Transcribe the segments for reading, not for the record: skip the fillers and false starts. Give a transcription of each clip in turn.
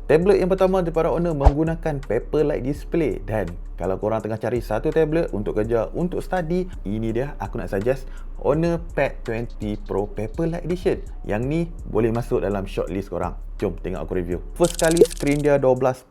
Tablet yang pertama daripada Honor menggunakan Paperlike display, dan kalau korang tengah cari satu tablet untuk kerja, untuk study, ini dia aku nak suggest Honor Pad 20 Pro Paperlike Edition. Yang ni boleh masuk dalam shortlist korang. Jom tengok aku review. First kali, skrin dia 12.1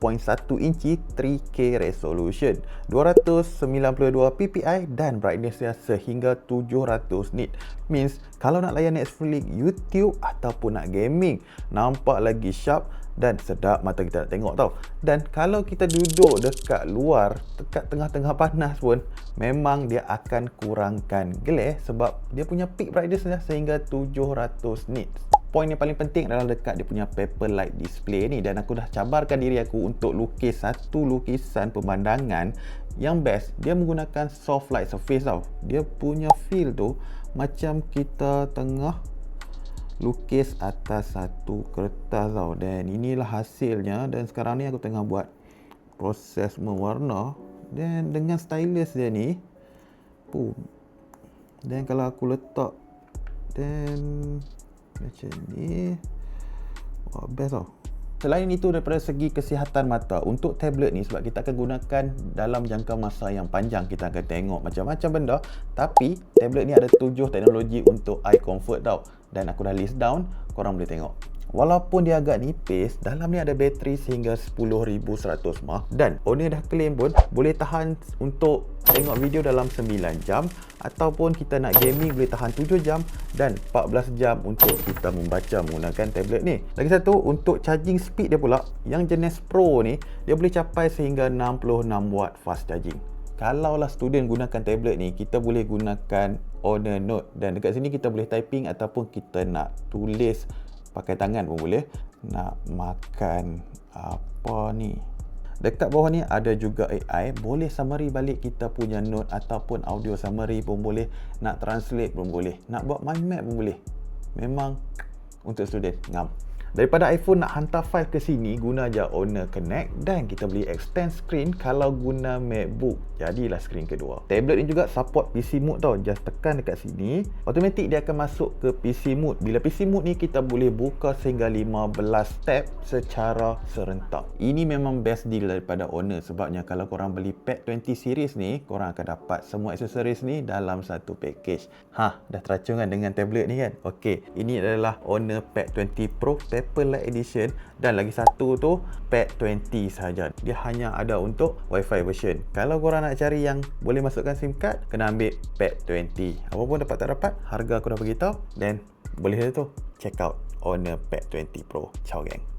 inci 3K resolution, 292 ppi dan brightness dia sehingga 700 nit. Means kalau nak layan Netflix, YouTube ataupun nak gaming, nampak lagi sharp dan sedap mata kita nak tengok tau. Dan kalau kita duduk dekat luar, dekat tengah-tengah panas pun, memang dia akan kurangkan glare sebab dia punya peak brightness dah sehingga 700 nits. Poin yang paling penting adalah dekat dia punya Paperlike display ni, dan aku dah cabarkan diri aku untuk lukis satu lukisan pemandangan yang best. Dia menggunakan soft light surface tau. Dia punya feel tu macam kita tengah lukis atas satu kertas tau. Dan inilah hasilnya, dan sekarang ni aku tengah buat proses mewarna, dan dengan stylus dia ni, dan kalau aku letak dan macam ni, wah, best tau. Selain itu, daripada segi kesihatan mata, untuk tablet ni, sebab kita akan gunakan dalam jangka masa yang panjang, kita akan tengok macam-macam benda, tapi tablet ni ada 7 teknologi untuk eye comfort tau, dan aku dah list down, korang boleh tengok. Walaupun dia agak nipis, dalam ni ada bateri sehingga 10,100 mAh, dan owner dah claim pun boleh tahan untuk tengok video dalam 9 jam, ataupun kita nak gaming boleh tahan 7 jam dan 14 jam untuk kita membaca menggunakan tablet ni. Lagi satu, untuk charging speed dia pula, yang jenis Pro ni, dia boleh capai sehingga 66 watt fast charging. Kalaulah student gunakan tablet ni, kita boleh gunakan Honor Note, dan dekat sini kita boleh typing ataupun kita nak tulis pakai tangan pun boleh. Nak makan apa ni, dekat bawah ni ada juga AI, boleh summary balik kita punya note ataupun audio summary pun boleh, nak translate pun boleh, nak buat mind map pun boleh. Memang untuk student ngam. Daripada iPhone nak hantar file ke sini, guna je Honor Connect, dan kita boleh extend screen kalau guna MacBook, jadilah screen kedua. Tablet ni juga support PC mode tau. Just tekan dekat sini, automatic dia akan masuk ke PC mode. Bila PC mode ni, kita boleh buka sehingga 15 tab secara serentak. Ini memang best deal daripada Honor, sebabnya kalau korang beli Pad 20 series ni, korang akan dapat semua aksesoris ni dalam satu package. Dah teracung kan dengan tablet ni kan? Okey, ini adalah Honor Pad 20 Pro Paperlike Edition, dan lagi satu tu Pad 20 sahaja. Dia hanya ada untuk Wi-Fi version. Kalau korang nak cari yang boleh masukkan SIM card, kena ambil Pad 20. Apa pun dapat tak dapat, harga aku dah beritahu, dan boleh tu check out Honor Pad 20 Pro. Ciao gang.